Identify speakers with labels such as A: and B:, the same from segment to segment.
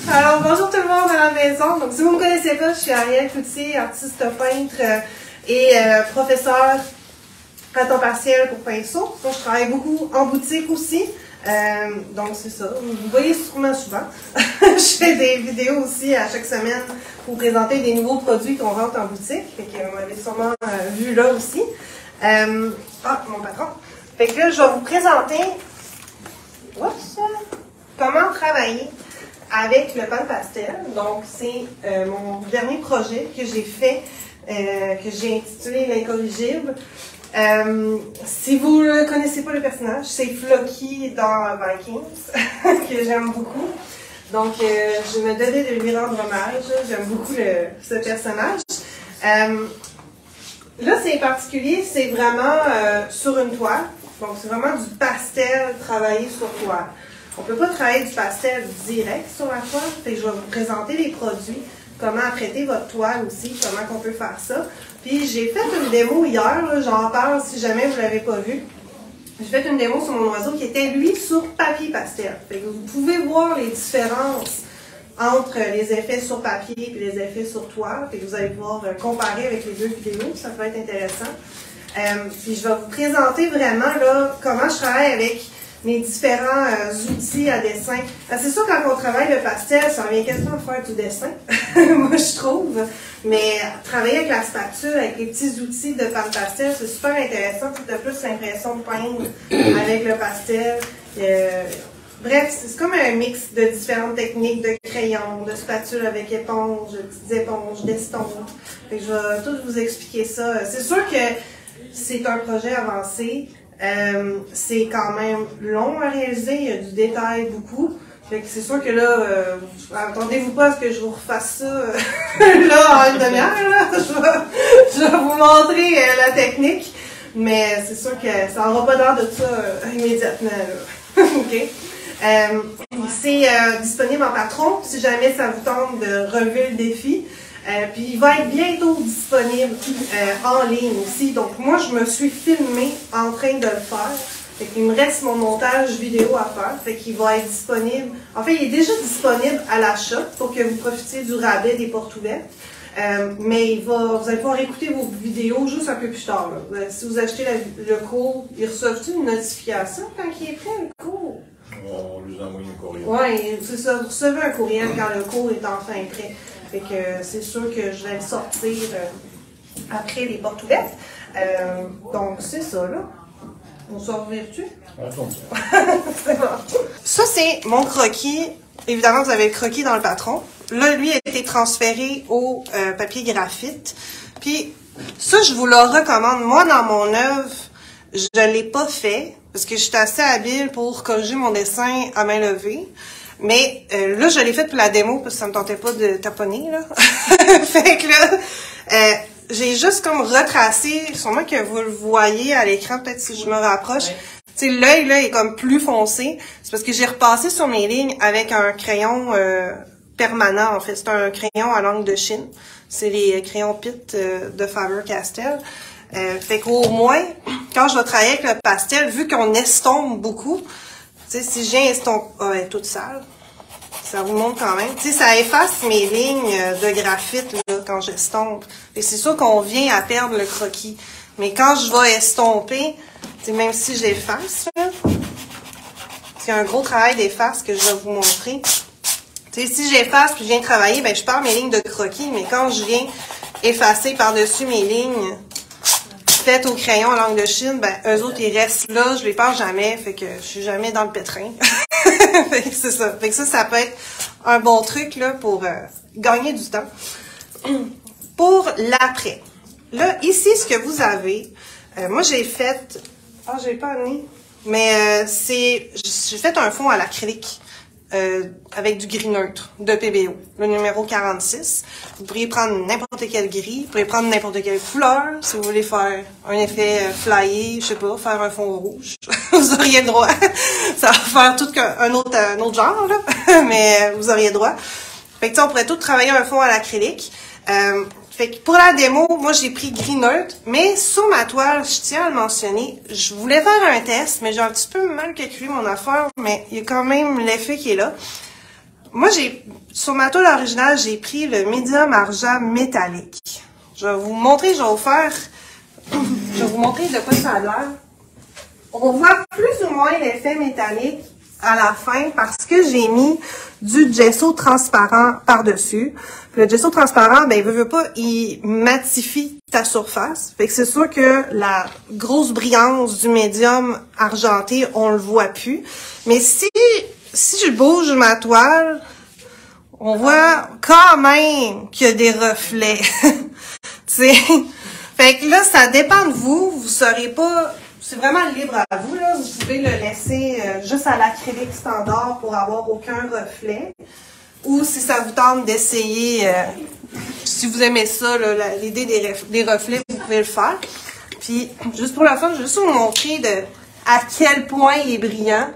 A: Alors, bonjour tout le monde à la maison. Donc, si vous ne me connaissez pas, je suis Arielle Cloutier, artiste peintre et professeur à temps partiel pour pinceau. Donc, je travaille beaucoup en boutique aussi. Donc, c'est ça. Vous voyez sûrement souvent. Je fais des vidéos aussi à chaque semaine pour présenter des nouveaux produits qu'on rentre en boutique. Fait que vous m'avez sûrement vu là aussi. Mon patron. Fait que là, je vais vous présenter comment travailler avec le pan pastel. Donc, c'est mon dernier projet que j'ai fait, que j'ai intitulé L'incorrigible. Si vous ne connaissez pas le personnage, c'est Floki dans Vikings, que j'aime beaucoup. Donc, je me donnais de lui rendre hommage. J'aime beaucoup ce personnage. Là, c'est particulier, c'est vraiment sur une toile. Donc, c'est vraiment du pastel travaillé sur toile. On ne peut pas travailler du pastel direct sur la toile. Fait que je vais vous présenter les produits, comment apprêter votre toile aussi, comment on peut faire ça. Puis j'ai fait une démo hier, j'en parle si jamais vous ne l'avez pas vu. J'ai fait une démo sur mon oiseau qui était, lui, sur papier pastel. Fait que vous pouvez voir les différences entre les effets sur papier et les effets sur toile. Fait que vous allez pouvoir comparer avec les deux vidéos, ça peut être intéressant. Puis je vais vous présenter vraiment là, comment je travaille avec mes différents outils à dessin. C'est sûr, quand on travaille le pastel, ça revient quasiment à faire du dessin, moi je trouve. Mais travailler avec la spatule, avec les petits outils de pan pastel, c'est super intéressant. Tu as plus l'impression de peindre avec le pastel. Bref, c'est comme un mix de différentes techniques de crayon, de spatule avec éponge, de petites éponges, d'estompes. Je vais tout vous expliquer ça. C'est sûr que c'est un projet avancé. C'est quand même long à réaliser, il y a du détail beaucoup. C'est sûr que là, attendez-vous pas à ce que je vous refasse ça là en une demi-heure. Je vais vous montrer la technique, mais c'est sûr que ça n'aura pas l'air de ça immédiatement. OK? C'est disponible en patron si jamais ça vous tente de relever le défi. Puis il va être bientôt disponible en ligne aussi. Donc moi, je me suis filmée en train de le faire. Fait qu'il me reste mon montage vidéo à faire. Fait qu'il va être disponible. En fait, il est déjà disponible à l'achat pour que vous profitiez du rabais des portes ouvertes. Mais vous allez pouvoir écouter vos vidéos juste un peu plus tard. Là. Si vous achetez le cours, ils reçoivent une notification quand il est prêt, le cours?
B: On lui envoie un courriel.
A: Oui, c'est ça. Vous recevez un courriel quand le cours est enfin prêt. Fait que c'est sûr que je vais le sortir après les portes ouvertes. Donc, c'est ça, là. On sort vertu? C'est bon. Ça, c'est mon croquis. Évidemment, vous avez le croquis dans le patron. Là, lui a été transféré au papier graphite. Puis, ça, je vous le recommande. Moi, dans mon œuvre, je ne l'ai pas fait parce que je suis assez habile pour corriger mon dessin à main levée. Mais là, je l'ai fait pour la démo parce que ça me tentait pas de taponner, là. Fait que là, j'ai juste comme retracé, sûrement que vous le voyez à l'écran, peut-être si je me rapproche. Ouais. Tu sais, l'œil, là, est comme plus foncé. C'est parce que j'ai repassé sur mes lignes avec un crayon permanent, en fait. C'est un crayon à langue de Chine. C'est les crayons Pitt de Faber-Castell. Fait qu'au moins, quand je vais travailler avec le pastel, vu qu'on estompe beaucoup, tu sais, si je viens estomper, elle est toute sale, ça vous montre quand même. Tu sais, ça efface mes lignes de graphite là, quand j'estompe. Et c'est sûr qu'on vient à perdre le croquis. Mais quand je vais estomper, tu sais, même si j'efface, c'est un gros travail d'efface que je vais vous montrer. Tu sais, si j'efface puis je viens travailler, ben je perds mes lignes de croquis. Mais quand je viens effacer par-dessus mes lignes faites au crayon en langue de Chine, ben eux autres ils restent là, je les perds jamais, fait que je suis jamais dans le pétrin. Fait que c'est ça. Fait que ça peut être un bon truc là pour gagner du temps. Pour l'après. Là, ici, ce que vous avez, moi j'ai fait, j'ai pas amené, mais j'ai fait un fond à l'acrylique. Avec du gris neutre de PBO, le numéro 46. Vous pourriez prendre n'importe quel gris, vous pourriez prendre n'importe quelle couleur, si vous voulez faire un effet flyé, je sais pas, faire un fond rouge, vous auriez le droit. Ça va faire tout un autre genre, là, mais vous auriez le droit. Fait que on pourrait tout travailler un fond à l'acrylique. Fait que pour la démo, moi j'ai pris gris neutre, mais sur ma toile, je tiens à le mentionner, je voulais faire un test, mais j'ai un petit peu mal calculé mon affaire, mais il y a quand même l'effet qui est là. moi, sur ma toile originale, j'ai pris le médium argent métallique. Je vais vous montrer, je vais vous montrer de quoi ça a l'air. On voit plus ou moins l'effet métallique à la fin parce que j'ai mis du gesso transparent par-dessus. Le gesso transparent, ben, veut pas, il matifie ta surface. Fait que c'est sûr que la grosse brillance du médium argenté, on le voit plus. Mais si je bouge ma toile, on voit quand même qu'il y a des reflets. Tu sais? Fait que là, ça dépend de vous. Vous saurez pas... C'est vraiment libre à vous, là. Vous pouvez le laisser juste à l'acrylique standard pour avoir aucun reflet. Ou si ça vous tente d'essayer, si vous aimez ça, l'idée des reflets, vous pouvez le faire. Puis, juste pour la fin, je vais juste vous montrer à quel point il est brillant.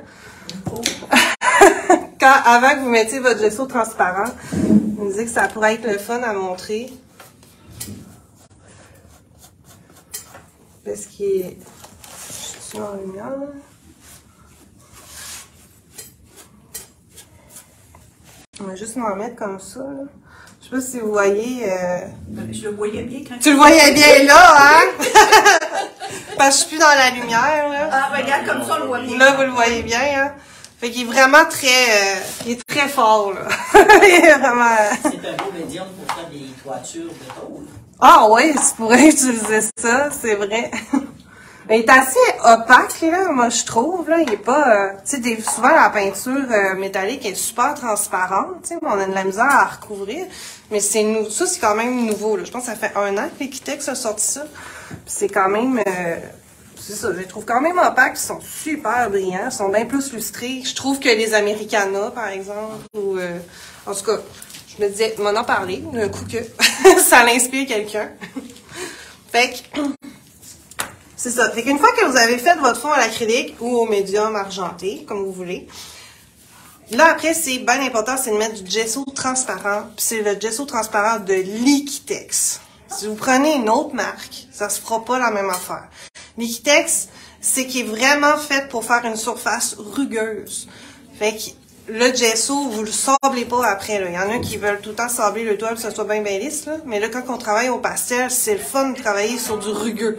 A: Avant que vous mettiez votre gesso transparent, je me disais que ça pourrait être le fun à montrer. Parce qu'il est... en lumière. On va juste m'en mettre comme ça. Là. Je sais pas si vous voyez.
C: Je le voyais bien quand
A: tu le voyais bien là, hein? Parce que je suis plus dans la lumière. Là.
C: Ah, ben regarde, comme ça, on le voit bien.
A: Là, vous le voyez bien. Hein? Fait qu'il est vraiment il est très fort. Là. Il est vraiment.
D: C'est un beau médium pour faire des toitures de tôle.
A: Ah oui, tu pourrais utiliser ça, c'est vrai. Il est assez opaque, là, moi, je trouve, là. Il est pas, tu sais, souvent, la peinture métallique est super transparente, tu sais, on a de la misère à recouvrir. Mais ça, c'est quand même nouveau, là. Je pense que ça fait 1 an que Liquitex a sorti ça. Puis c'est quand même, c'est ça, je les trouve quand même opaques, ils sont super brillants, ils sont bien plus lustrés. Je trouve que les Americana, par exemple, ou, en tout cas, je me disais, m'en en parler, d'un coup que ça l'inspire quelqu'un. Fait que, c'est ça. Fait qu'une fois que vous avez fait votre fond à l'acrylique ou au médium argenté, comme vous voulez, là, après, c'est bien important, c'est de mettre du gesso transparent. Puis c'est le gesso transparent de Liquitex. Si vous prenez une autre marque, ça se fera pas la même affaire. Liquitex, c'est qui est vraiment fait pour faire une surface rugueuse. Fait que le gesso, vous le sablez pas après. Là. Il y en a qui veulent tout le temps sabler le toile, que ça soit bien lisse. Là. Mais là, quand on travaille au pastel, c'est le fun de travailler sur du rugueux.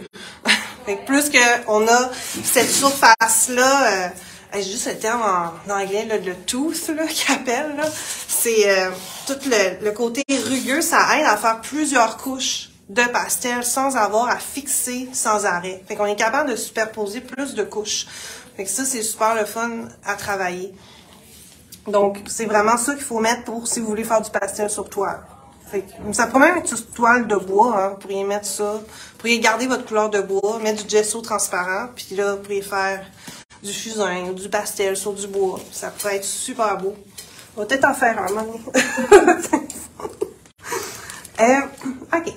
A: Fait que plus qu'on a cette surface-là, j'ai juste le terme en anglais, là, le tooth, là, qu'ils appellent, là. C'est tout le côté rugueux, ça aide à faire plusieurs couches de pastel sans avoir à fixer sans arrêt. Fait qu'on est capable de superposer plus de couches. Fait que ça, c'est super le fun à travailler. Donc, c'est vraiment ça qu'il faut mettre pour si vous voulez faire du pastel sur toile. Fait que, ça pourrait même être sur toile de bois, hein. Vous pourriez mettre ça. Vous pourriez garder votre couleur de bois, mettre du gesso transparent, puis là, vous pourriez faire du fusain ou du pastel sur du bois. Ça pourrait être super beau. On va peut-être en faire un moment donné. OK.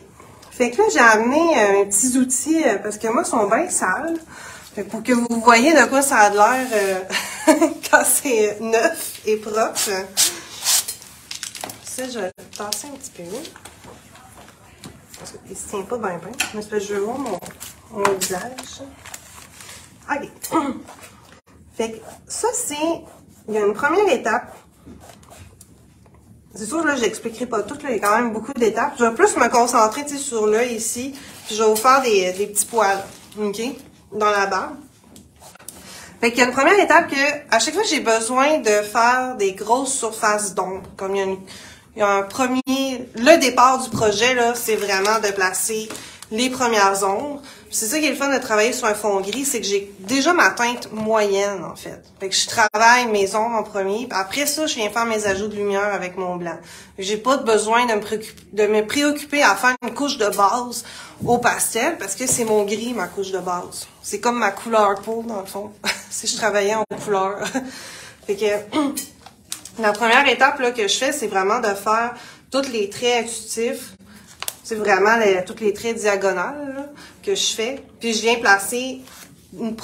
A: Fait que là, j'ai amené un petits outils, parce que moi, ils sont bien sales. Fait que pour que vous voyez de quoi ça a l'air quand c'est neuf et propre. Ça, je vais le tasser un petit peu. Parce qu'il ne se tient pas bien. Mais c'est parce que je veux voir mon visage. OK. Fait que ça, il y a une première étape. C'est sûr, là, je n'expliquerai pas tout. Là, il y a quand même beaucoup d'étapes. Je vais plus me concentrer sur l'œil ici. Puis je vais vous faire des petits poils. OK? Dans la barbe. Fait qu'il y a une première étape que, à chaque fois que j'ai besoin de faire des grosses surfaces d'ombre, comme il y a un premier, le départ du projet, là, c'est vraiment de placer les premières ombres. C'est ça qui est le fun de travailler sur un fond gris, c'est que j'ai déjà ma teinte moyenne, en fait. Fait que je travaille mes ombres en premier, puis après ça, je viens faire mes ajouts de lumière avec mon blanc. J'ai pas besoin de me préoccuper à faire une couche de base au pastel, parce que c'est mon gris, ma couche de base. C'est comme ma couleur peau, dans le fond, si je travaillais en couleur. Fait que, la première étape là, que je fais, c'est vraiment de faire tous les traits intuitifs. C'est vraiment tous les traits diagonales là, que je fais. Puis je viens placer des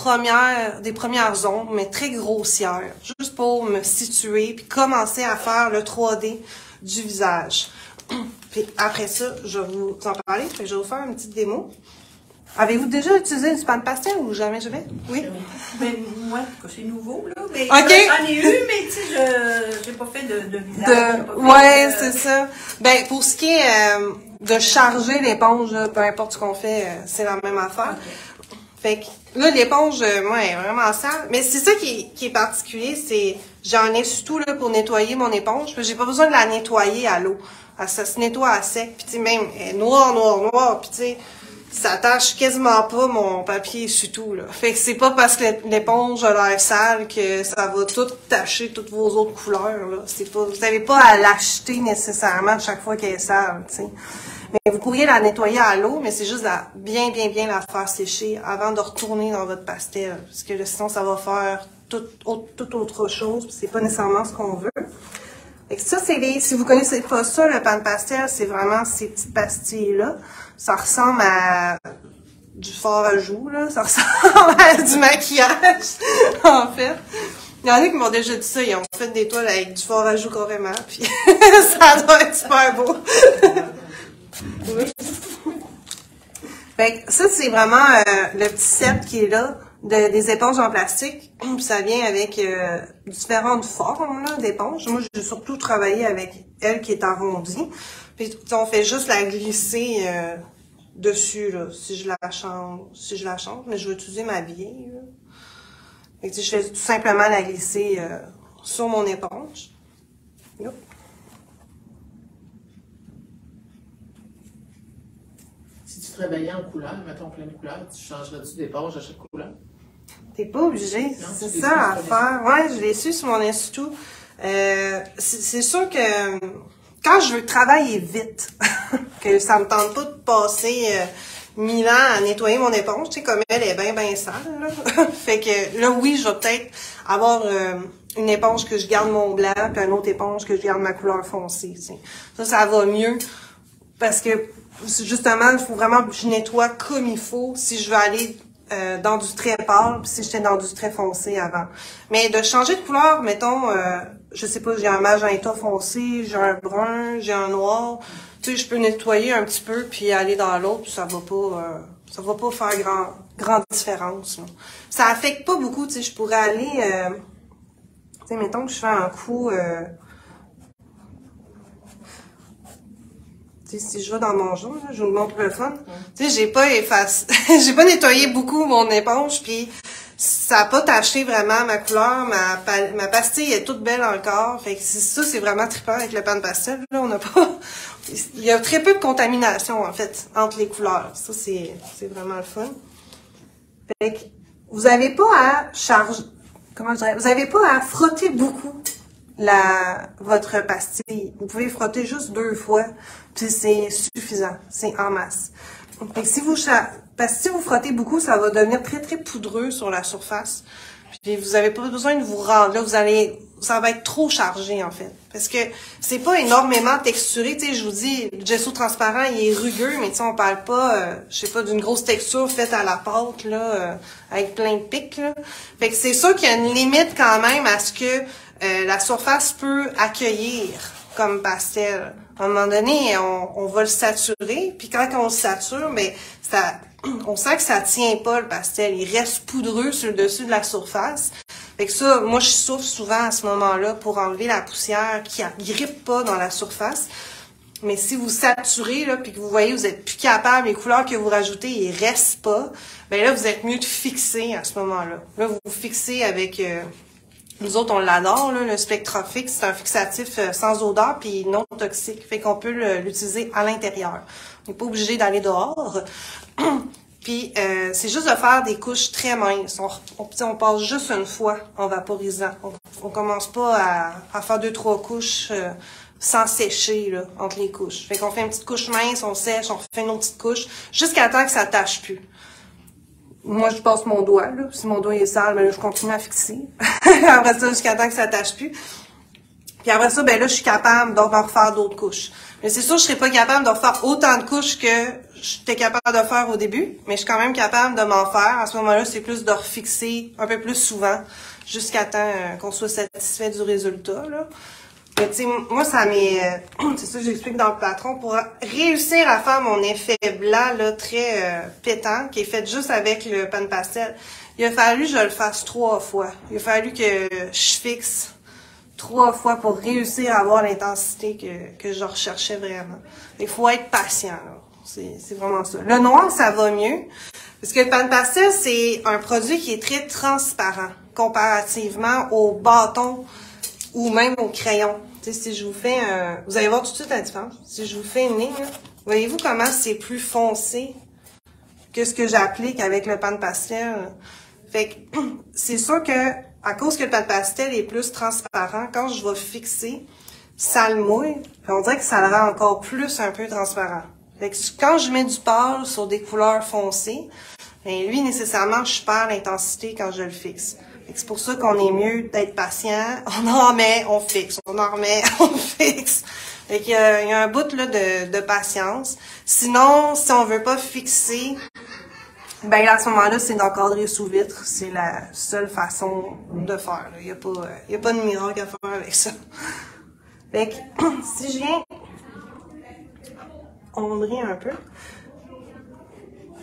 A: premières ombres, mais très grossières, juste pour me situer, puis commencer à faire le 3D du visage. Puis après ça, je vais vous en parler, fait que je vais vous faire une petite démo. Avez-vous déjà utilisé du pan de pastel ou jamais? Oui?
C: Mais moi, c'est nouveau, là. Mais
A: OK.
C: j'en ai eu, mais tu sais, j'ai pas fait de visage.
A: Ouais, c'est ça. Ben, pour ce qui est de charger l'éponge, là, peu importe ce qu'on fait, c'est la même affaire.
C: Okay.
A: Fait que là, l'éponge, moi, elle est vraiment sale. Mais c'est ça qui est particulier, c'est j'en ai surtout là pour nettoyer mon éponge. J'ai pas besoin de la nettoyer à l'eau. Ça se nettoie à sec. Puis tu sais, même elle est noire. Puis tu sais, ça tâche quasiment pas mon papier sur tout, là. Fait que c'est pas parce que l'éponge a l'air sale que ça va tout tacher toutes vos autres couleurs, là. C'est pas, vous n'avez pas à l'acheter nécessairement chaque fois qu'elle est sale, tu sais. Mais vous pourriez la nettoyer à l'eau, mais c'est juste bien la faire sécher avant de retourner dans votre pastel. Parce que là, sinon, ça va faire toute autre chose, puis c'est pas nécessairement ce qu'on veut. Fait que ça, si vous connaissez pas ça, le pan de pastel, c'est vraiment ces petites pastilles-là. Ça ressemble à du fard à joues, là. Ça ressemble à du maquillage, en fait. Il y en a qui m'ont déjà dit ça, ils ont fait des toiles avec du fard à joues carrément, puis ça doit être super beau. Fait que ça, c'est vraiment le petit set qui est là, des éponges en plastique. Ça vient avec différentes formes d'éponges. Moi, j'ai surtout travaillé avec elle qui est arrondie. Puis on fait juste la glisser dessus, là, si je la change. Mais je vais utiliser ma vieille. Là. Fait que, je fais tout simplement la glisser sur mon éponge. Yep.
E: Si tu travaillais en couleur, mettons plein de couleurs, tu changerais-tu d'éponge à chaque couleur?
A: T'es pas obligé, c'est ça à faire. Ouais, je l'ai su sur mon institut. C'est sûr que quand je veux travailler vite, que ça me tente pas de passer 1000 ans à nettoyer mon éponge, tu sais, comme elle est bien sale, là. Fait que là, oui, je vais peut-être avoir une éponge que je garde mon blanc, puis une autre éponge que je garde ma couleur foncée, tu sais. Ça va mieux, parce que justement, il faut vraiment que je nettoie comme il faut si je veux aller dans du très pâle, puis si j'étais dans du très foncé avant. Mais de changer de couleur, mettons, je sais pas, j'ai un magenta foncé, j'ai un brun, j'ai un noir, tu sais, je peux nettoyer un petit peu puis aller dans l'autre, puis ça va pas faire grande différence, là. Ça affecte pas beaucoup, tu sais, je pourrais aller, tu sais, mettons que je fais un coup, si je vais dans mon jour, là, je vous montre le fun. Tu sais, j'ai pas nettoyé beaucoup mon éponge, puis ça a pas taché vraiment ma couleur, ma pastille est toute belle encore. Fait que ça, c'est vraiment trippant avec le pan de pastel. Là, on n'a pas, il y a très peu de contamination, en fait, entre les couleurs. Ça, c'est vraiment le fun. Fait que vous avez pas à charger, comment je dirais, vous avez pas à frotter beaucoup votre pastille. Vous pouvez frotter juste 2 fois, puis c'est suffisant. C'est en masse. Fait que parce que si vous frottez beaucoup, ça va devenir très poudreux sur la surface. Puis vous avez pas besoin de vous rendre là, ça va être trop chargé en fait. Parce que c'est pas énormément texturé, tu sais, je vous dis, le gesso transparent, il est rugueux, mais tu sais, on parle pas, je sais pas, d'une grosse texture faite à la pâte, là, avec plein de pics, là. Fait que c'est sûr qu'il y a une limite quand même à ce que la surface peut accueillir comme pastel. À un moment donné, on va le saturer, puis quand on le sature, mais on sent que ça tient pas le pastel. Il reste poudreux sur le dessus de la surface. Fait que ça, moi, je souffle souvent à ce moment-là pour enlever la poussière qui grippe pas dans la surface. Mais si vous saturez, là, puis que vous voyez, vous êtes plus capable, les couleurs que vous rajoutez, ils restent pas, ben là, vous êtes mieux de fixer à ce moment-là. Là, vous fixez avec... nous autres, on l'adore, là, le Spectrafix. C'est un fixatif sans odeur puis non toxique. Fait qu'on peut l'utiliser à l'intérieur. On n'est pas obligé d'aller dehors. Puis, c'est juste de faire des couches très minces. On passe juste une fois en vaporisant. On commence pas à faire 2-3 couches sans sécher là, entre les couches. Fait qu'on fait une petite couche mince, on sèche, on refait une autre petite couche, jusqu'à temps que ça tâche plus. Moi, je passe mon doigt, là. Si mon doigt est sale, ben là, je continue à fixer. Après ça, jusqu'à temps que ça tâche plus. Puis après ça, ben là, je suis capable d'en refaire d'autres couches. Mais c'est sûr, je serais pas capable de refaire autant de couches que j'étais capable de faire au début. Mais je suis quand même capable de m'en faire. À ce moment-là, c'est plus de refixer un peu plus souvent, jusqu'à temps qu'on soit satisfait du résultat, là. Mais tu sais, moi, ça m'est... c'est ça que j'explique dans le patron. Pour réussir à faire mon effet blanc, là, très pétant, qui est fait juste avec le pan pastel, il a fallu que je le fasse 3 fois. Il a fallu que je fixe 3 fois pour réussir à avoir l'intensité que je recherchais vraiment. Il faut être patient, là. C'est vraiment ça. Le noir, ça va mieux. Parce que le pan pastel, c'est un produit qui est très transparent comparativement au bâton ou même au crayon. Tu sais, si je vous fais vous allez voir tout de suite la différence. Si je vous fais une ligne, voyez-vous comment c'est plus foncé que ce que j'applique avec le pan pastel. Fait que c'est sûr que à cause que le pan pastel est plus transparent, quand je vais fixer, ça le mouille. Puis on dirait que ça le rend encore plus un peu transparent. Fait que quand je mets du pâle sur des couleurs foncées, ben lui, nécessairement, je perds l'intensité quand je le fixe. C'est pour ça qu'on est mieux d'être patient. On en remet, on fixe. On en remet, on fixe. Fait qu'il y a un bout là, de patience. Sinon, si on veut pas fixer, ben à ce moment-là, c'est d'encadrer sous vitre. C'est la seule façon de faire. Il y a pas de miracle à faire avec ça. Fait que, si je viens ombrer un peu.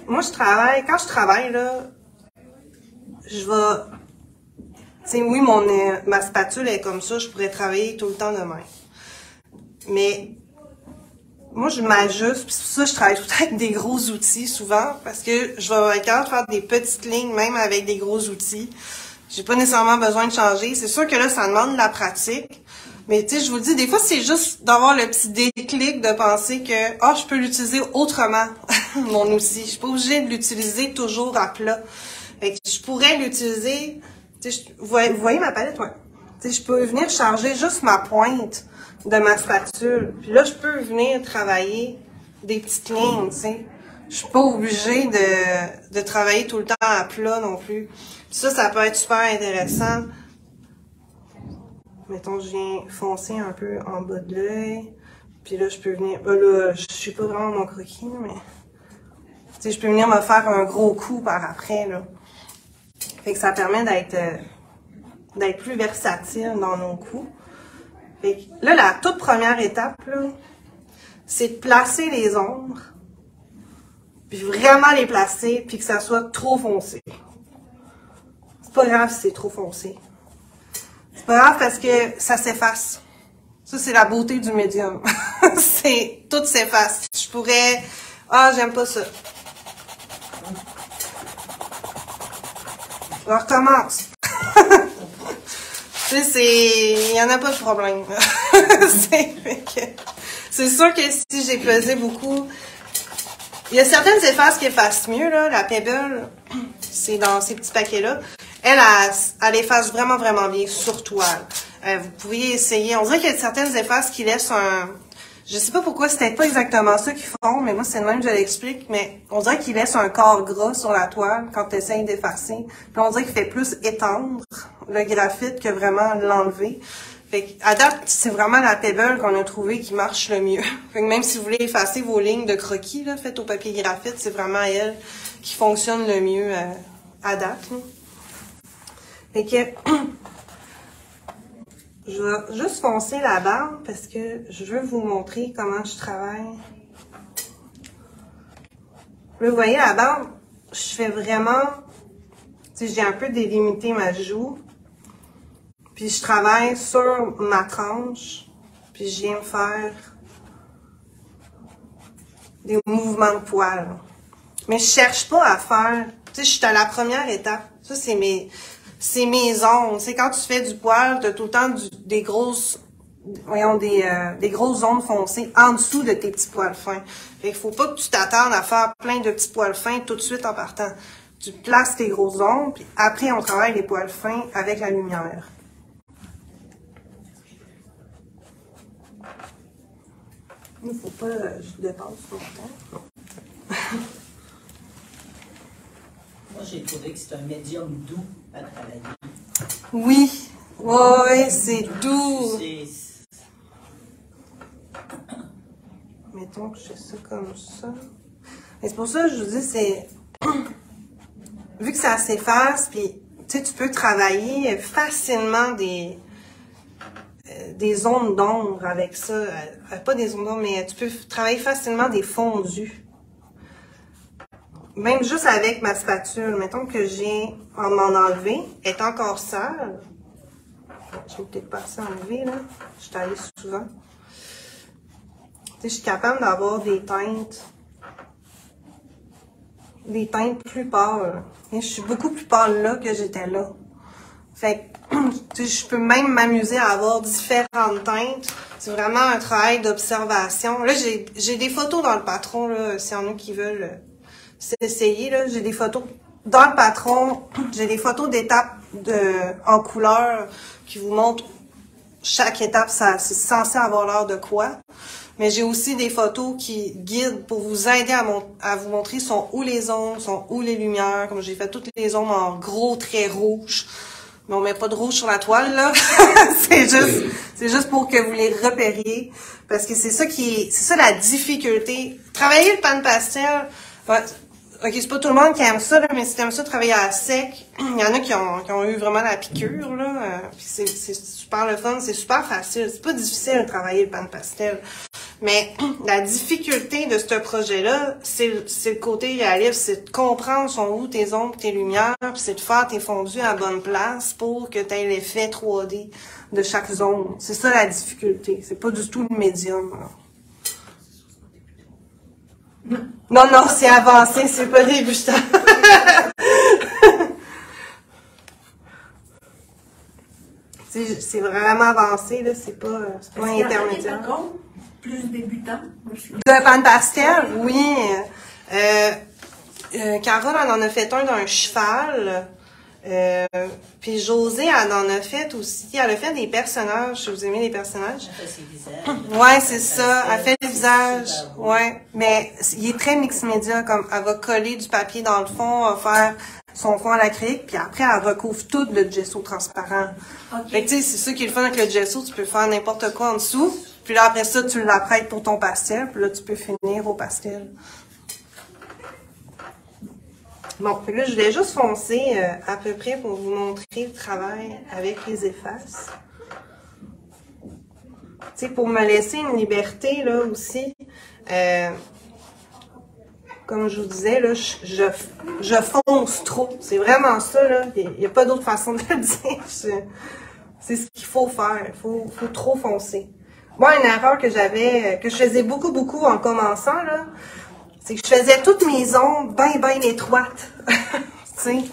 A: Moi, quand je travaille, là, je vais... Tu sais, oui, ma spatule est comme ça, je pourrais travailler tout le temps de même. Mais moi, je m'ajuste, puis c'est pour ça que je travaille tout le temps avec des gros outils, souvent, parce que je vais être capable de faire des petites lignes, même avec des gros outils. J'ai pas nécessairement besoin de changer. C'est sûr que là, ça demande de la pratique. Mais tu sais, je vous dis, des fois, c'est juste d'avoir le petit déclic de penser que je peux l'utiliser autrement, mon outil. Je suis pas obligée de l'utiliser toujours à plat. Fait que je pourrais l'utiliser... Vous voyez ma palette, ouais. Je peux venir charger juste ma pointe de ma spatule. Puis là, je peux venir travailler des petites lignes, tu sais. Je suis pas obligée de travailler tout le temps à plat non plus. Puis ça peut être super intéressant. Mettons, je viens foncer un peu en bas de l'œil. Puis là, je peux venir... là, je suis pas vraiment mon croquis, mais... Tu sais, je peux venir me faire un gros coup par après, là. Fait que ça permet d'être plus versatile dans nos coups. Fait que là, la toute première étape, là, c'est de placer les ombres, puis vraiment les placer, puis que ça soit trop foncé. C'est pas grave si c'est trop foncé. C'est pas grave parce que ça s'efface. Ça, c'est la beauté du médium. Tout s'efface. Je pourrais... j'aime pas ça. On recommence. Tu sais, il y en a pas de problème. C'est sûr que si j'ai pesé beaucoup, il y a certaines effaces qui effacent mieux, là. La Pebble, c'est dans ces petits paquets-là. Elle efface vraiment, vraiment bien sur toile. Vous pourriez essayer. On dirait qu'il y a certaines effaces qui laissent un... Je sais pas pourquoi c'était pas exactement ça qu'ils font, mais moi c'est le même que je l'explique, mais on dirait qu'ils laissent un corps gras sur la toile quand tu essaies d'effacer. Puis on dirait qu'il fait plus étendre le graphite que vraiment l'enlever. Fait qu'à date, c'est vraiment la Pebble qu'on a trouvé qui marche le mieux. Fait que même si vous voulez effacer vos lignes de croquis, là, faites au papier graphite, c'est vraiment elle qui fonctionne le mieux à date. Là. Fait que... Je vais juste foncer la barbe parce que je veux vous montrer comment je travaille. Là, vous voyez la barbe, je fais vraiment... Tu sais, j'ai un peu délimité ma joue. Puis je travaille sur ma tranche. Puis je viens me faire des mouvements de poils. Mais je cherche pas à faire... Tu sais, je suis à la première étape. Ça, c'est mes ondes. C'est quand tu fais du poil, tu as tout le temps des grosses ondes foncées en dessous de tes petits poils fins. Fait qu'il faut pas que tu t'attendes à faire plein de petits poils fins tout de suite en partant. Tu places tes grosses ondes, puis après on travaille les poils fins avec la lumière. Il faut pas que je dépasse longtemps.
D: Moi, j'ai trouvé que c'est un médium doux à travailler.
A: Oui, ouais, c'est doux. Mettons que je fais ça comme ça. Et c'est pour ça que je vous dis, c'est... Vu que ça s'efface, puis tu sais, tu peux travailler facilement des zones d'ombre avec ça. Pas des zones d'ombre, mais tu peux travailler facilement des fondus. Même juste avec ma spatule, mettons que j'ai à m'en enlever, elle est encore sale. Je vais peut-être pas assez enlever, là. Je suis allée souvent. Tu sais, je suis capable d'avoir des teintes plus pâles. Et je suis beaucoup plus pâle là que j'étais là. Fait que, tu sais, je peux même m'amuser à avoir différentes teintes. C'est vraiment un travail d'observation. Là, j'ai des photos dans le patron, là, s'il y en a qui veulent s'essayer, là. J'ai des photos dans le patron. J'ai des photos d'étapes en couleur qui vous montrent chaque étape, c'est censé avoir l'air de quoi. Mais j'ai aussi des photos qui guident pour vous aider à vous montrer sont où les ombres, sont où les lumières. Comme j'ai fait toutes les ombres en gros traits rouges. Mais on met pas de rouge sur la toile, là. c'est juste pour que vous les repériez. Parce que c'est ça la difficulté. Travailler le pan pastel, ok, c'est pas tout le monde qui aime ça, là, mais si t'aimes ça travailler à sec, il y en a qui ont eu vraiment la piqûre, là. Puis c'est super le fun, c'est super facile. C'est pas difficile de travailler le pan pastel. Mais la difficulté de ce projet-là, c'est le côté réaliste, c'est de comprendre sont où tes ombres, tes lumières, puis c'est de faire tes fondus à la bonne place pour que tu aies l'effet 3D de chaque zone. C'est ça la difficulté. C'est pas du tout le médium. Non, c'est avancé, c'est pas débutant. C'est vraiment avancé, là, c'est pas intermédiaire.
C: Plus débutant.
A: De pan pastel, oui. Carole en a fait un d'un cheval. Puis Josée, elle en a fait aussi. Elle a fait des personnages. Si vous aimez les personnages.
D: Elle fait ses visages.
A: Ouais, c'est ça. Elle fait le visage. Ouais. Mais il est très mix média. Comme elle va coller du papier dans le fond, elle va faire son fond à l'acrylique, puis après elle recouvre tout le gesso transparent.
C: Okay.
A: Fait que tu sais, c'est ça qui est le fun avec le gesso, tu peux faire n'importe quoi en dessous. Puis là, après ça, tu l'apprêtes pour ton pastel. Puis là, tu peux finir au pastel. Bon, puis là, je voulais juste foncer à peu près pour vous montrer le travail avec les effaces. Tu sais, pour me laisser une liberté, là, aussi. Comme je vous disais, là, je fonce trop. C'est vraiment ça, là. Il n'y a pas d'autre façon de le dire. C'est ce qu'il faut faire. Il faut trop foncer. Moi, une erreur que je faisais beaucoup en commençant, là, c'est que je faisais toutes mes ombres bien étroites. Tu sais.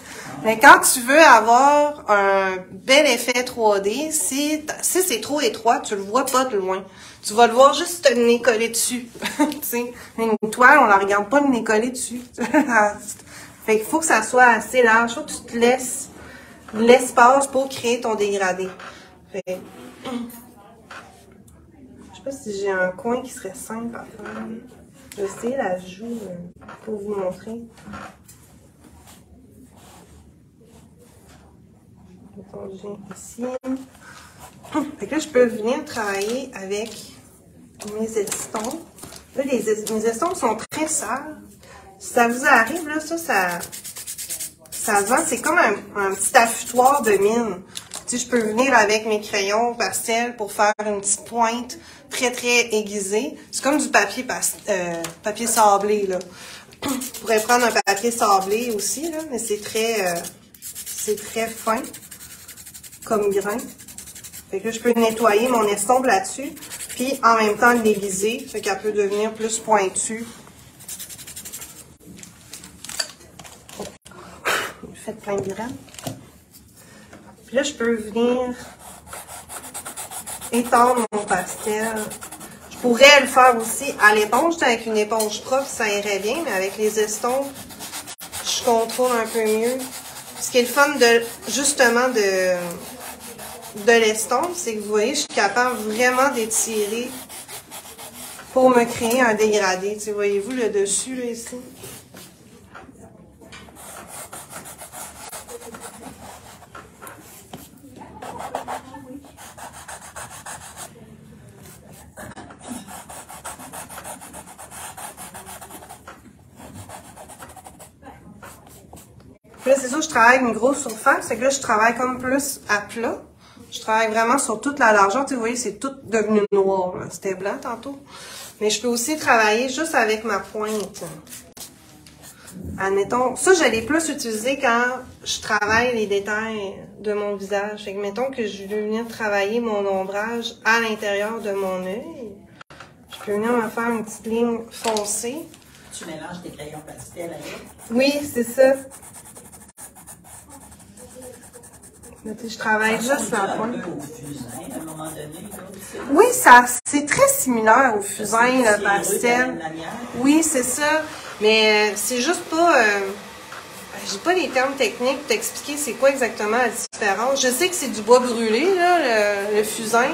A: Mais quand tu veux avoir un bel effet 3D, si c'est trop étroit, tu le vois pas de loin. Tu vas le voir juste te nez collé dessus. Tu sais. Une toile, on la regarde pas le nez collé dessus. Fait qu'il faut que ça soit assez large. Faut que tu te laisses l'espace pour créer ton dégradé. Fait je sais pas si j'ai un coin qui serait simple à faire. Je vais essayer la joue pour vous montrer. Je viens ici. Fait que là, je peux venir travailler avec mes estompes. Là, mes estompes sont très sales. Si ça vous arrive, là, ça vend, c'est comme un petit affûtoir de mine. Tu sais, je peux venir avec mes crayons pastel pour faire une petite pointe très aiguisée. C'est comme du papier sablé, là. Je pourrais prendre un papier sablé aussi, là, mais c'est très fin comme grain. Fait que là, je peux nettoyer mon estompe là-dessus, puis en même temps l'aiguiser, fait qu'elle peut devenir plus pointue. J'ai fait plein de graines. Puis là, je peux venir étendre mon pastel. Je pourrais le faire aussi à l'éponge. Avec une éponge propre, ça irait bien, mais avec les estompes, je contrôle un peu mieux. Ce qui est le fun justement de l'estompe, c'est que vous voyez, je suis capable vraiment d'étirer pour me créer un dégradé. Tu sais, voyez-vous le dessus, là, ici? Là, c'est sûr, je travaille avec une grosse surface. Fait que là, je travaille comme plus à plat. Je travaille vraiment sur toute la largeur. Tu sais, vous voyez, c'est tout devenu noir. C'était blanc tantôt. Mais je peux aussi travailler juste avec ma pointe. Admettons, ça, je l'ai plus utilisé quand je travaille les détails de mon visage. Fait que, mettons que je veux venir travailler mon ombrage à l'intérieur de mon œil. Je peux venir me faire une petite ligne foncée.
D: Tu mélanges tes crayons pastel avec?
A: Oui, c'est ça. Je travaille juste la pointe.
D: Un peu au fusain, à un moment donné, là,
A: oui, c'est très similaire au fusain, le pastel. Oui, c'est ça. Mais c'est juste pas... j'ai pas les termes techniques pour t'expliquer c'est quoi exactement la différence. Je sais que c'est du bois brûlé, là, le fusain.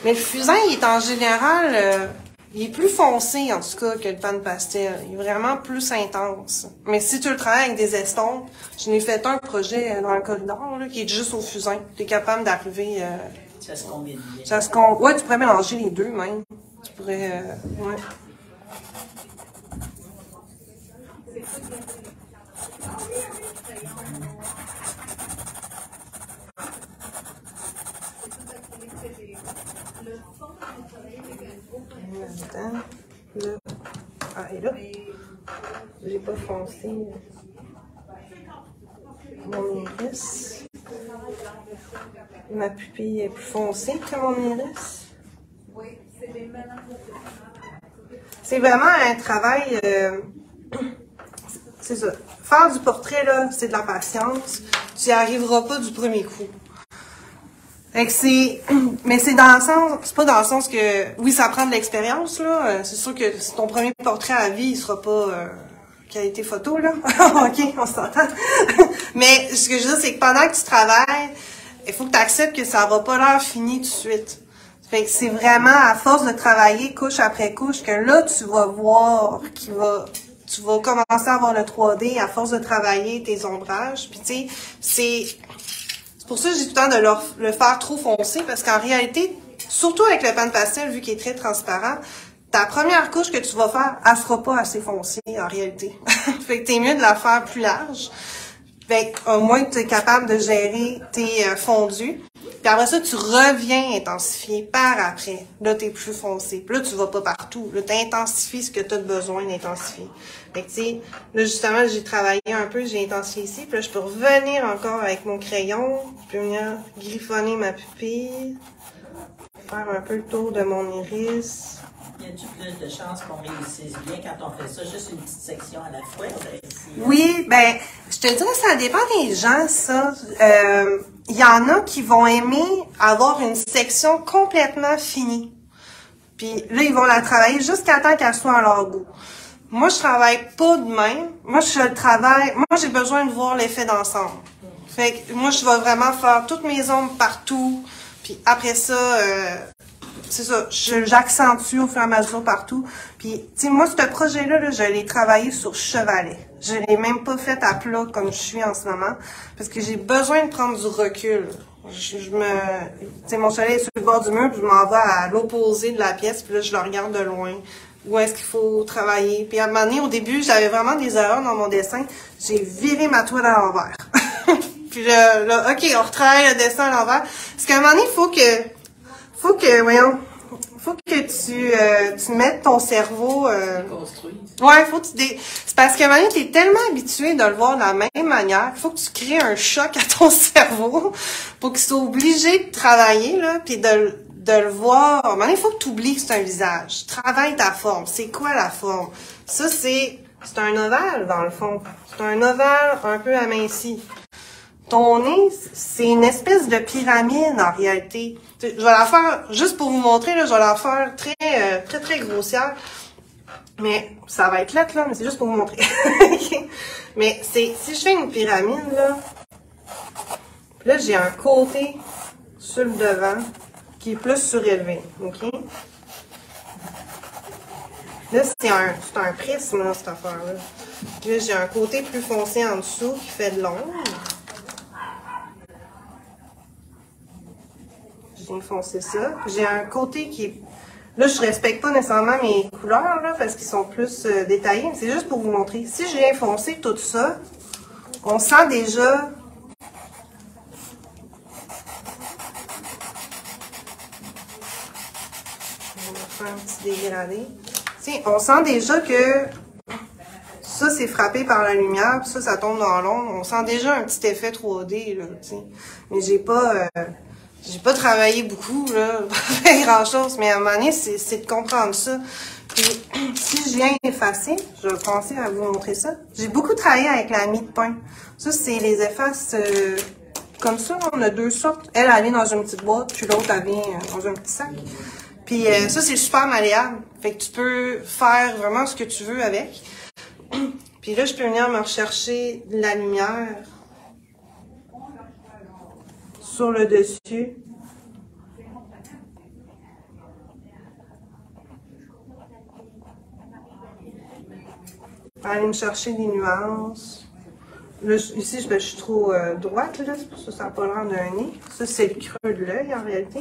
A: Mais le fusain, il est en général... il est plus foncé, en tout cas, que le pan de pastel. Il est vraiment plus intense. Mais si tu le travailles avec des estompes, je n'ai fait un projet dans le corridor, là, qui est juste au fusain. Tu es capable d'arriver...
D: ça se combine bien.
A: Ça se combine. Ouais, tu pourrais mélanger les deux, même. Tu pourrais... ouais. Là. Ah, et là, j'ai pas foncé mon iris. Ma pupille est plus foncée que mon iris. C'est vraiment un travail... c'est ça. Faire du portrait, là, c'est de la patience. Tu n'y arriveras pas du premier coup. Fait que mais c'est dans le sens, c'est pas dans le sens que, oui, ça prend de l'expérience, là. C'est sûr que ton premier portrait à vie, il sera pas qualité photo, là. OK, on s'entend. Mais ce que je veux dire, c'est que pendant que tu travailles, il faut que tu acceptes que ça va pas l'air fini tout de suite. Fait que c'est vraiment à force de travailler couche après couche que là, tu vas voir tu vas commencer à avoir le 3D à force de travailler tes ombrages. Puis tu sais, c'est pour ça que j'ai tout le temps de le faire trop foncé, parce qu'en réalité, surtout avec le pan de pastel, vu qu'il est très transparent, ta première couche que tu vas faire, elle sera pas assez foncée, en réalité. Fait que t'es mieux de la faire plus large. Fait au moins, tu es capable de gérer tes fondus. Puis après ça, tu reviens intensifier par après. Là, t'es plus foncé. Puis là, tu vas pas partout. Là, t'intensifies ce que tu as besoin d'intensifier. Fait que, tu sais, là, justement, j'ai travaillé un peu, j'ai intensifié ici. Puis là, je peux revenir encore avec mon crayon. Je peux venir griffonner ma pupille. Faire un peu le tour de mon iris.
D: Y a-t-il plus de chances qu'on réussisse bien quand on fait ça, juste une petite section à la fois?
A: Oui, ben, je te dirais, ça dépend des gens, ça. Il y en a qui vont aimer avoir une section complètement finie. Puis là, ils vont la travailler jusqu'à temps qu'elle soit à leur goût. Moi, je travaille pas de même. Moi, j'ai besoin de voir l'effet d'ensemble. Fait que moi, je vais vraiment faire toutes mes ombres partout. Puis après ça, c'est ça, j'accentue au fur et à mesure partout. Puis, tu sais, moi, ce projet-là, là, je l'ai travaillé sur chevalet. Je l'ai même pas fait à plat comme je suis en ce moment, parce que j'ai besoin de prendre du recul. Tu sais, mon chalet est sur le bord du mur, puis je m'en vais à l'opposé de la pièce, puis là, je le regarde de loin. Où est-ce qu'il faut travailler? Puis à un moment donné, au début, j'avais vraiment des erreurs dans mon dessin. J'ai viré ma toile à l'envers. Puis là, OK, on retravaille le dessin à l'envers. Parce qu'à un moment donné, faut que tu mettes ton cerveau... ouais, c'est parce qu'à un moment donné, t'es tellement habitué de le voir de la même manière qu'il faut que tu crées un choc à ton cerveau pour qu'il soit obligé de travailler, là, puis de le voir. À un moment donné, il faut que tu oublies que c'est un visage. Travaille ta forme. C'est quoi la forme? Ça, c'est un ovale, dans le fond. C'est un ovale un peu aminci. Ton nez, c'est une espèce de pyramide, en réalité. Je vais la faire, juste pour vous montrer, là, je vais la faire très grossière. Mais, ça va être lettre, là, mais c'est juste pour vous montrer. Mais, si je fais une pyramide, là, puis là, j'ai un côté sur le devant qui est plus surélevé, OK? Là, c'est un prisme, là, cette affaire-là. Là, j'ai un côté plus foncé en dessous qui fait de l'ombre. J'ai foncé ça. J'ai un côté qui est... Là, je respecte pas nécessairement mes couleurs, là, parce qu'ils sont plus détaillés. Mais c'est juste pour vous montrer. Si je viens foncer tout ça, on sent déjà faire un petit dégradé. Tiens, on sent déjà que ça, c'est frappé par la lumière, puis ça tombe dans l'ombre. On sent déjà un petit effet 3D, là, tu sais. Mais j'ai pas travaillé beaucoup, là, pas fait grand-chose. Mais à un moment donné, c'est de comprendre ça. Puis, si je viens effacer, je vais penser à vous montrer ça. J'ai beaucoup travaillé avec la mie de pain. Ça, c'est les effaces comme ça. On a deux sortes. Elle vient dans une petite boîte, puis l'autre, elle vient dans un petit sac. Puis ça, c'est super malléable. Fait que tu peux faire vraiment ce que tu veux avec. Puis là, je peux venir me rechercher de la lumière sur le dessus. Aller me chercher des nuances. Là, ici, je suis trop droite, là. C'est pour ça que ça n'a pas l'air d'un nez. Ça, c'est le creux de l'œil, en réalité.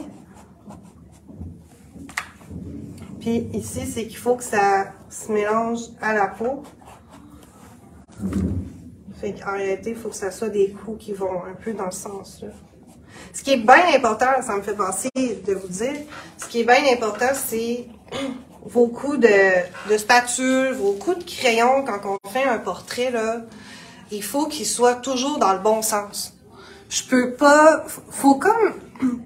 A: Puis ici, c'est qu'il faut que ça se mélange à la peau. Fait qu'en réalité, il faut que ça soit des coups qui vont un peu dans ce sens-là. Ce qui est bien important, ça me fait penser de vous dire, ce qui est bien important, c'est vos coups de spatule, vos coups de crayon quand on fait un portrait, là, il faut qu'il soit toujours dans le bon sens. Je peux pas, faut comme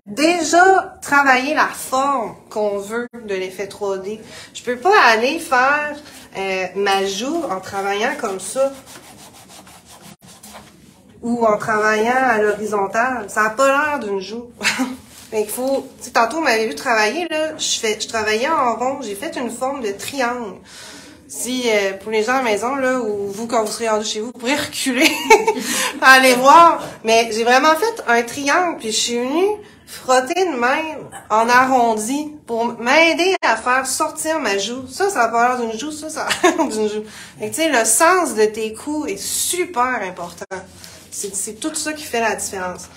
A: déjà travailler la forme qu'on veut de l'effet 3D. Je peux pas aller faire ma joue en travaillant comme ça ou en travaillant à l'horizontale. Ça n'a pas l'air d'une joue. Fait qu'il faut, tu sais, tantôt, vous m'avez vu travailler, là, je travaillais en rond, j'ai fait une forme de triangle. Si, pour les gens à la maison, là, ou vous, quand vous serez rendu chez vous, vous pourrez reculer, aller voir. Mais j'ai vraiment fait un triangle, puis je suis venue frotter de même, en arrondi, pour m'aider à faire sortir ma joue. Ça n'a pas l'air d'une joue, ça a l'air d'une joue. Fait que, tu sais, le sens de tes coups est super important. C'est tout ça qui fait la différence.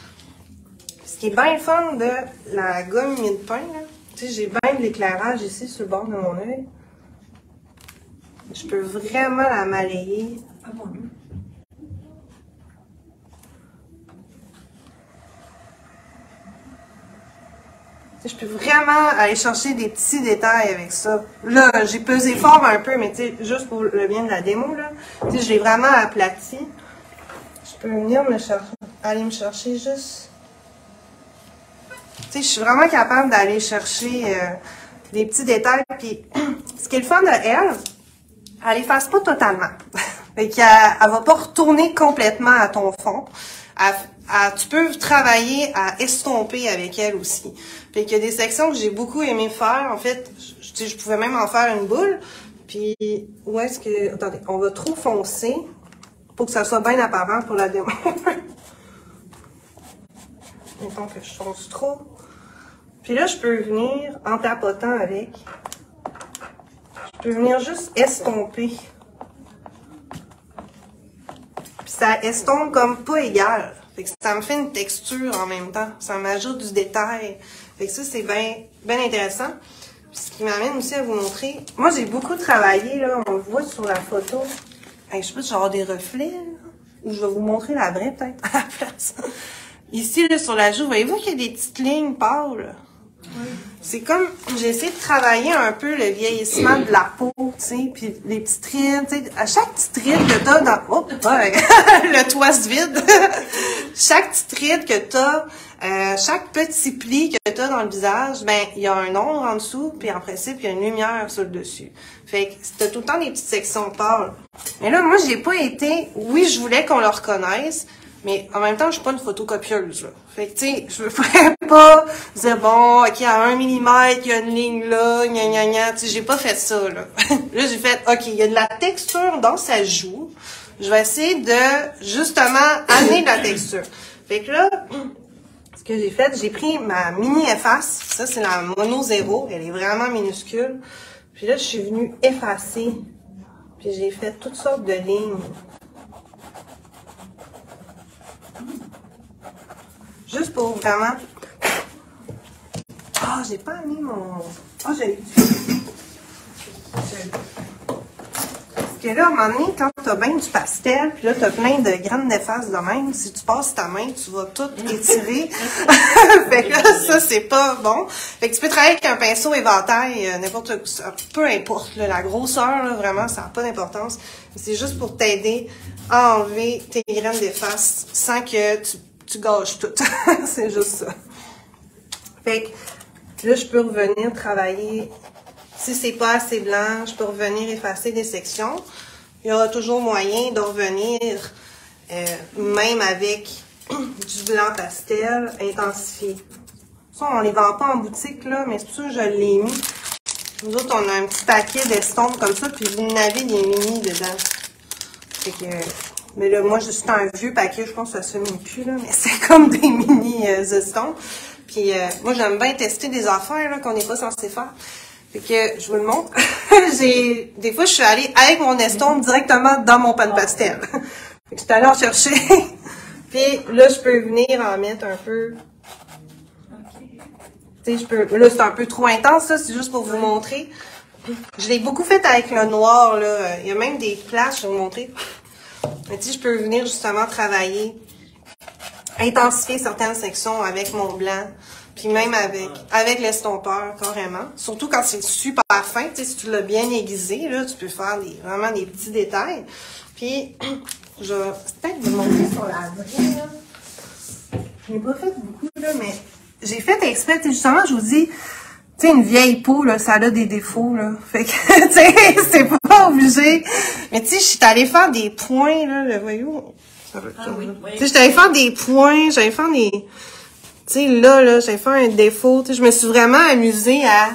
A: Ce qui est bien fun de la gomme mie de pain, là, tu sais, j'ai bien de l'éclairage ici sur le bord de mon œil. Je peux vraiment la malayer. Je peux vraiment aller chercher des petits détails avec ça. Là, j'ai pesé fort un peu, mais tu sais, juste pour le bien de la démo, là, tu sais, je l'ai vraiment aplati. Je peux venir aller me chercher juste... Tu sais, je suis vraiment capable d'aller chercher des petits détails. Puis, ce qui est le fun de elle efface pas totalement. Fait qu'elle va pas retourner complètement à ton fond. Tu peux travailler à estomper avec elle aussi. Fait qu'il y a des sections que j'ai beaucoup aimé faire. En fait, je pouvais même en faire une boule. Puis, où est-ce que... Attendez, on va trop foncer pour que ça soit bien apparent pour la démo. Mettons que je fonce trop. Puis là, je peux venir, en tapotant avec, je peux venir juste estomper. Puis ça estompe comme pas égal. Fait que ça me fait une texture en même temps. Ça m'ajoute du détail. Fait que ça, c'est bien intéressant. Puis ce qui m'amène aussi à vous montrer. Moi, j'ai beaucoup travaillé, là, on le voit sur la photo. Hey, je sais pas si j'ai des reflets, là. Ou je vais vous montrer la vraie, peut-être, à la place. Ici, là, sur la joue, voyez-vous qu'il y a des petites lignes pâles? Oui. C'est comme, j'ai essayé de travailler un peu le vieillissement de la peau, tu sais, puis les petites rides, tu sais, à chaque petite ride que t'as dans, oh, ouais, le toit se vide, chaque petite ride que t'as, chaque petit pli que t'as dans le visage, ben, il y a un ombre en dessous, puis en principe, il y a une lumière sur le dessus. Fait que t'as tout le temps des petites sections pâles. Mais là, moi, j'ai pas été, oui, je voulais qu'on le reconnaisse, mais en même temps, je suis pas une photocopieuse, là. Fait que, tu sais, je ferais pas dire, bon, ok, à 1 millimètre, il y a une ligne là, gna gna gna. Tu sais, j'ai pas fait ça, là. Là, j'ai fait, ok, il y a de la texture dans sa joue. Je vais essayer de, justement, amener de la texture. Fait que là, ce que j'ai fait, j'ai pris ma mini efface. Ça, c'est la Mono 0. Elle est vraiment minuscule. Puis là, je suis venue effacer. Puis j'ai fait toutes sortes de lignes. Juste pour vraiment... Ah, j'ai pas mis mon... Ah, j'ai... que là, à un moment donné, quand t'as bien du pastel, puis là, t'as plein de graines d'efface de même, si tu passes ta main, tu vas tout étirer. Fait que là, ça, c'est pas bon. Fait que tu peux travailler avec un pinceau éventail, n'importe quoi, peu importe, là, la grosseur, là, vraiment, ça n'a pas d'importance. C'est juste pour t'aider à enlever tes graines d'efface sans que tu gâches tout. C'est juste ça. Fait que là, je peux revenir travailler. Si c'est pas assez blanc, je peux revenir effacer des sections. Il y aura toujours moyen de revenir, même avec du blanc pastel, intensifié. Ça, on les vend pas en boutique, là, mais c'est pour ça que je l'ai mis. Nous autres, on a un petit paquet d'estompes comme ça, puis vous en avez des mini dedans. Fait que, mais là, moi, c'est un vieux paquet, je pense que ça se fait même plus, là, mais c'est comme des mini estompes. Puis moi, j'aime bien tester des affaires là qu'on n'est pas censé faire. Fait que je vous le montre. Des fois, je suis allée avec mon estompe directement dans mon pan pastel. Fait que je suis allée en chercher. Puis là, je peux venir en mettre un peu. Tu sais, je peux. Là, c'est un peu trop intense, là. C'est juste pour vous montrer. Je l'ai beaucoup fait avec le noir, là. Il y a même des places, je vais vous montrer. Mais tu sais, je peux venir justement travailler, intensifier certaines sections avec mon blanc. Puis même avec l'estompeur, carrément. Surtout quand c'est super fin. Tu sais, si tu l'as bien aiguisé, là, tu peux faire vraiment des petits détails. Puis, je vais peut-être vous montrer sur la vraie, là. Je n'ai pas fait beaucoup, là, mais j'ai fait exprès. Justement, je vous dis, tu sais, une vieille peau, là, ça a des défauts, là. Fait que, tu sais, c'est pas obligé. Mais tu sais, je suis allée faire des points, là, voyez-vous.
D: Oui.
A: Tu sais, j'étais allée faire des points, j'allais faire des... Tu sais, là, j'ai fait un défaut. Tu sais, je me suis vraiment amusée à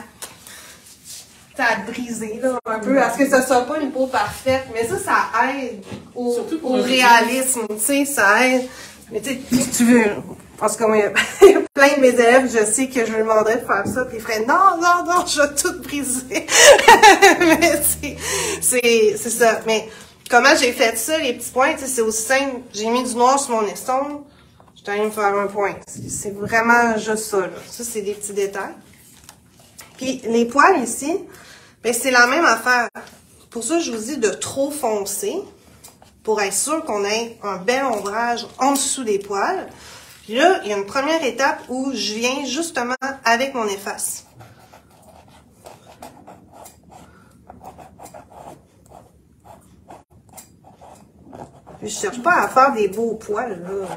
A: briser, là, un peu, à ce que ça soit pas une peau parfaite. Mais ça aide au réalisme, tu sais, ça aide. Mais tu sais, si tu veux, parce que moi, il y a plein de mes élèves, je sais que je leur demanderais de faire ça, puis ils feraient non, je vais tout briser. Mais c'est ça. Mais comment j'ai fait ça, les petits points, tu sais, c'est aussi simple. J'ai mis du noir sur mon estompe. Je suis allée me faire un point. C'est vraiment juste ça, là. Ça, c'est des petits détails. Puis, les poils ici, ben, c'est la même affaire. Pour ça, je vous dis de trop foncer, pour être sûr qu'on ait un bel ombrage en dessous des poils. Puis là, il y a une première étape où je viens justement avec mon efface. Puis, je cherche pas à faire des beaux poils, là.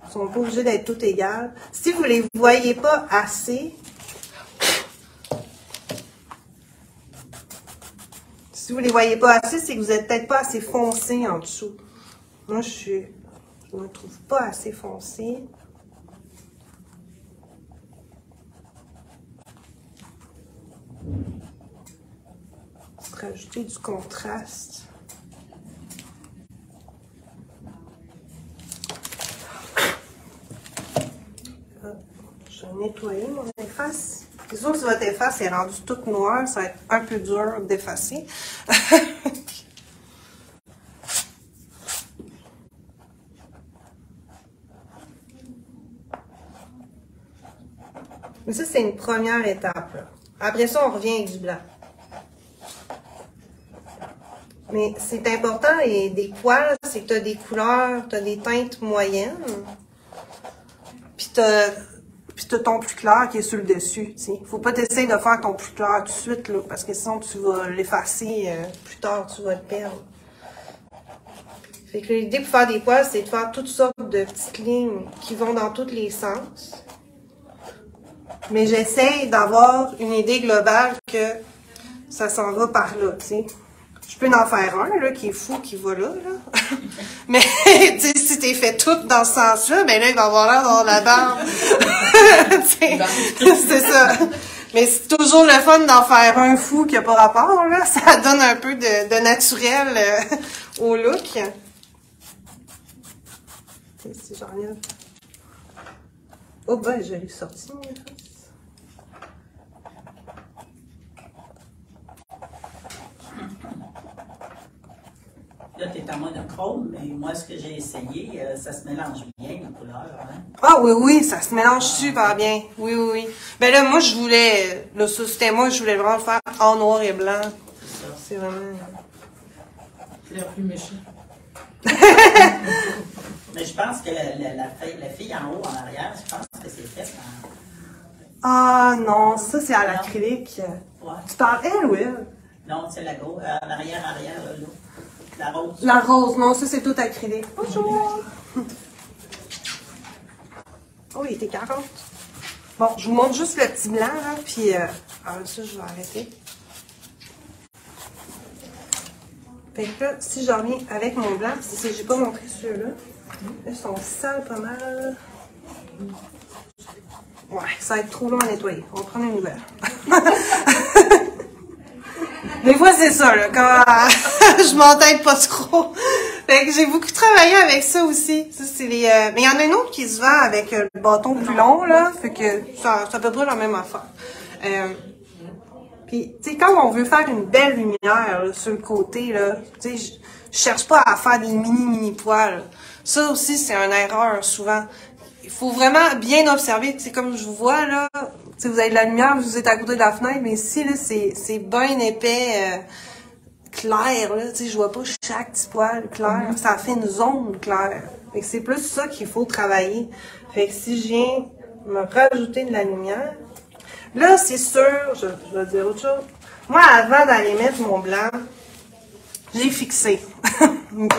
A: Ils sont pas obligés d'être tous égales. Si vous les voyez pas assez, c'est que vous êtes peut-être pas assez foncé en dessous. Moi, je me trouve pas assez foncé. Rajouter du contraste. Je vais nettoyer mon efface. C'est sûr que si votre efface est rendue toute noire, ça va être un peu dur d'effacer. Mais ça, c'est une première étape, là. Après ça, on revient avec du blanc. Mais c'est important, et des poils, c'est que tu as des couleurs, tu as des teintes moyennes. Puis tu as ton plus clair qui est sur le dessus. Il ne faut pas t'essayer de faire ton plus clair tout de suite, là, parce que sinon tu vas l'effacer plus tard, tu vas le perdre. Fait que l'idée pour faire des poils, c'est de faire toutes sortes de petites lignes qui vont dans tous les sens. Mais j'essaie d'avoir une idée globale que ça s'en va par là, tu sais. Je peux en faire un, là, qui est fou, qui va là. Mais, tu sais, si t'es fait tout dans ce sens-là, ben là, il va avoir l'air d'avoir la barbe. C'est ça. Mais c'est toujours le fun d'en faire un fou qui n'a pas rapport, là. Ça donne un peu de naturel au look. Si j'enlève. Oh, ben, je l'ai sorti, mon efface.
D: Là, tu es en mode chrome, mais moi, ce que j'ai essayé, ça se mélange bien, la couleur. Hein?
A: Ah oui, ça se mélange super bien. Oui. Ben là, moi, je voulais vraiment le faire en noir et blanc. C'est vraiment...
E: C'est l'air plus méchant.
D: Mais je pense que la fille en haut, en arrière, je pense que c'est fait en...
A: Ah non, ça c'est à l'acrylique.
D: Ouais.
A: Tu parles elle ou elle?
D: Non, c'est la gauche, en arrière, là. La rose.
A: La rose, non, ça c'est tout acrylique. Bonjour! Oh, il était 40. Bon, je vous montre juste le petit blanc, là, puis ça, je vais arrêter. Fait que là, si je reviens avec mon blanc, si j'ai pas montré ceux-là, là, ils sont sales pas mal. Ouais, ça va être trop long à nettoyer. On va prendre une nouvelle. Des fois, c'est ça, là, quand je m'entête pas trop. Fait que j'ai beaucoup travaillé avec ça aussi. Ça, c'est les, mais il y en a une autre qui se vend avec le bâton plus long, là. Fait que ça à peu près la même affaire. Puis, tu sais, quand on veut faire une belle lumière là, sur le côté, là, tu sais, je cherche pas à faire des mini poils. Ça aussi, c'est une erreur, souvent. Il faut vraiment bien observer, tu sais, comme je vous vois, là, tu sais, vous avez de la lumière, vous êtes à côté de la fenêtre, mais ici, là, c'est bien épais, clair, là, tu sais, je vois pas chaque petit poil clair, ça fait une zone claire. Fait que c'est plus ça qu'il faut travailler. Fait que si je viens me rajouter de la lumière, là, c'est sûr, je vais dire autre chose. Moi, avant d'aller mettre mon blanc, j'ai fixé. OK?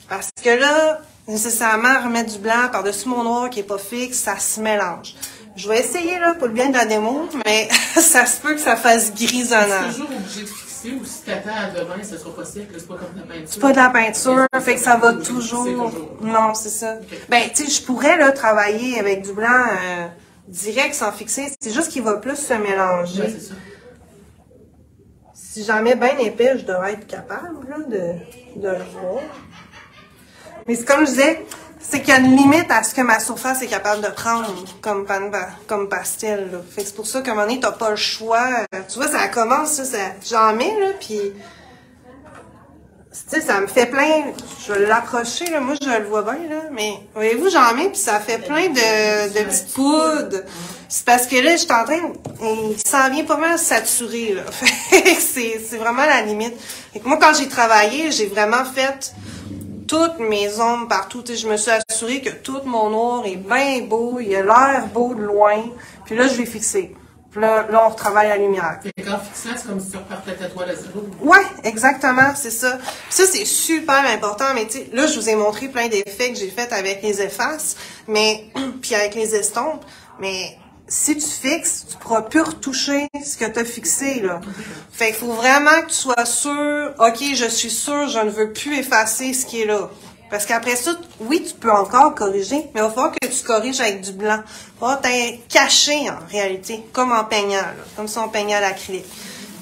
A: Parce que là, nécessairement, remettre du blanc par-dessus mon noir qui est pas fixe, ça se mélange. Je vais essayer, là, pour le bien de la démo, mais ça se peut que ça fasse grisonnant.
E: C'est toujours obligé de fixer ou si t'attends à demain, ça sera possible. C'est pas comme de la peinture.
A: C'est pas de la peinture, fait que ça va toujours. Non, c'est ça. Okay. Ben, tu sais, je pourrais, là, travailler avec du blanc direct sans fixer. C'est juste qu'il va plus se mélanger.
E: Ouais, c'est ça.
A: Si j'en mets bien épais, je devrais être capable, là, de le voir. Mais c'est comme je disais, c'est qu'il y a une limite à ce que ma surface est capable de prendre comme pastel. Là. Fait que c'est pour ça qu'à un moment donné, t'as pas le choix. Tu vois, ça commence, ça j'en mets, là, puis... Tu sais, ça me fait plein... Je vais l'approcher, là, moi, je le vois bien, là, mais... Voyez-vous, j'en mets, puis ça fait plein de petites poudres. C'est parce que là, je suis en train... Il s'en vient pas mal saturé, là. Fait que c'est vraiment la limite. Fait que moi, quand j'ai travaillé, j'ai vraiment fait... toutes mes ombres partout. Je me suis assurée que tout mon noir est bien beau, il a l'air beau de loin. Puis là, je l'ai fixé. Puis là, on retravaille la lumière.
E: Et quand fixant, c'est comme si tu repartais ta toile à zéro.
A: Ouais, exactement, c'est ça. Puis ça, c'est super important. Mais tu sais, là, je vous ai montré plein d'effets que j'ai fait avec les effaces, mais puis avec les estompes. Mais si tu fixes, tu pourras plus retoucher ce que tu as fixé, là. Fait qu'il faut vraiment que tu sois sûr, OK, je suis sûr, je ne veux plus effacer ce qui est là. Parce qu'après ça, oui, tu peux encore corriger, mais il va falloir que tu corriges avec du blanc. Il va falloir caché, en réalité, comme en peignant, là. Comme si on peignait à l'acrylique.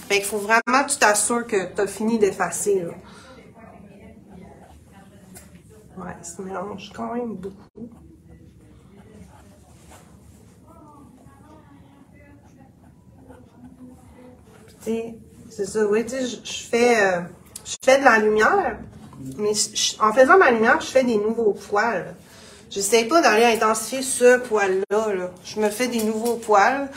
A: Fait qu'il faut vraiment que tu t'assures que tu as fini d'effacer, là. Ouais, ça mélange quand même beaucoup. C'est ça, oui, tu sais, je fais de la lumière, mais en faisant ma lumière, je fais des nouveaux poils. J'essaie pas d'aller intensifier ce poil-là, là. Je me fais des nouveaux poils,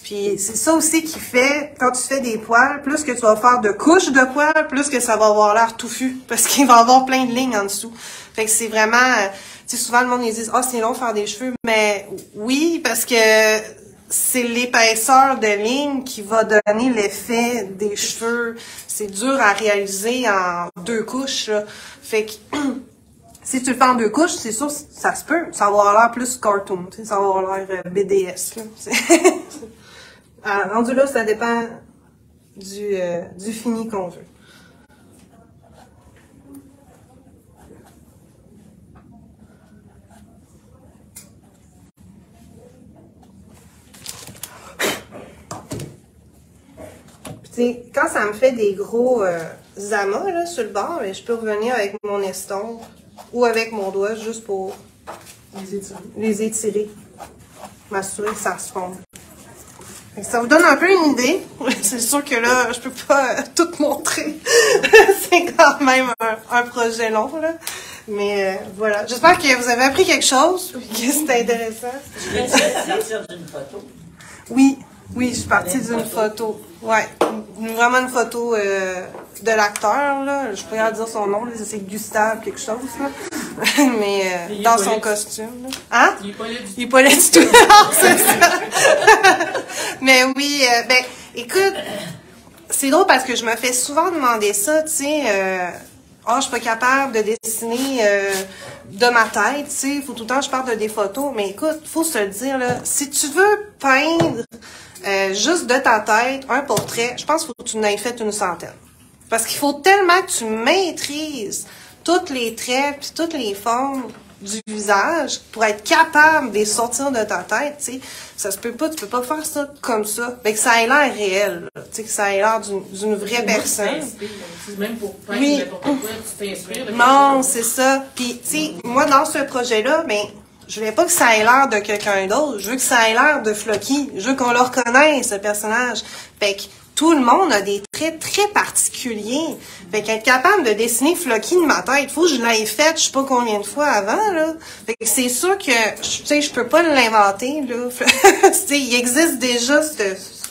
A: puis c'est ça aussi qui fait, quand tu fais des poils, plus que tu vas faire de couches de poils, plus que ça va avoir l'air touffu, parce qu'il va y avoir plein de lignes en dessous. Fait que c'est vraiment, tu sais, souvent le monde ils disent, ah, c'est long de faire des cheveux, mais oui, parce que c'est l'épaisseur de ligne qui va donner l'effet des cheveux. C'est dur à réaliser en 2 couches, là. Fait que, si tu le fais en 2 couches, c'est sûr, ça se peut. Ça va avoir l'air plus cartoon, tu sais, ça va avoir l'air BDS, là. Alors, rendu là, ça dépend du fini qu'on veut. T'sais, quand ça me fait des gros amas là, sur le bord, je peux revenir avec mon estompe ou avec mon doigt juste pour les étirer. M'assurer que ça se fonde. Ça vous donne un peu une idée. C'est sûr que là, je peux pas tout montrer. C'est quand même un projet long, là. Mais voilà. J'espère que vous avez appris quelque chose, que c'était intéressant.
D: Tu viens de sortir d'une photo.
A: Oui, je suis partie d'une photo. Ouais, vraiment une photo de l'acteur, là. Je pourrais dire son nom, là, c'est Gustave quelque chose, là. Mais dans son costume, là. Hein?
E: Il est pas là du tout.
A: Il est pas là du tout. Non, c'est ça. Mais oui, ben, écoute, c'est drôle parce que je me fais souvent demander ça, tu sais, je suis pas capable de dessiner de ma tête, tu sais, il faut tout le temps que je parle de des photos, mais écoute, faut se le dire, là, si tu veux peindre juste de ta tête un portrait, je pense qu'il faut que tu en aies fait une centaine. Parce qu'il faut tellement que tu maîtrises tous les traits puis toutes les formes du visage pour être capable de les sortir de ta tête, tu sais. Ça se peut pas, tu peux pas faire ça comme ça. Fait que ça ait l'air réel, tu sais, que ça ait l'air d'une vraie personne.
E: Même pour peindre
A: Oui.
E: n'importe quoi, tu t'inspires de quelque
A: Non,
E: chose.
A: c'est ça. Puis, tu sais, moi, dans ce projet-là, ben, je voulais pas que ça ait l'air de quelqu'un d'autre. Je veux que ça ait l'air de Floki. Je veux qu'on le reconnaisse, ce personnage. Fait que tout le monde a des traits très particuliers. Fait qu'être capable de dessiner Floki de ma tête, faut que je l'aie fait, je sais pas combien de fois avant, là. Fait que c'est sûr que, tu sais, je peux pas l'inventer, là. Tu sais, il existe déjà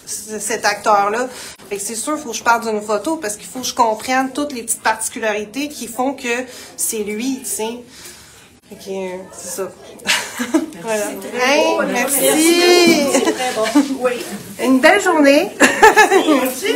A: cet acteur-là. Fait que c'est sûr, il faut que je parle d'une photo parce qu'il faut que je comprenne toutes les petites particularités qui font que c'est lui, tu sais. Fait que, c'est ça. Voilà. Hey, merci.
C: C'est très bon. Oui.
A: Une belle journée.
C: Merci.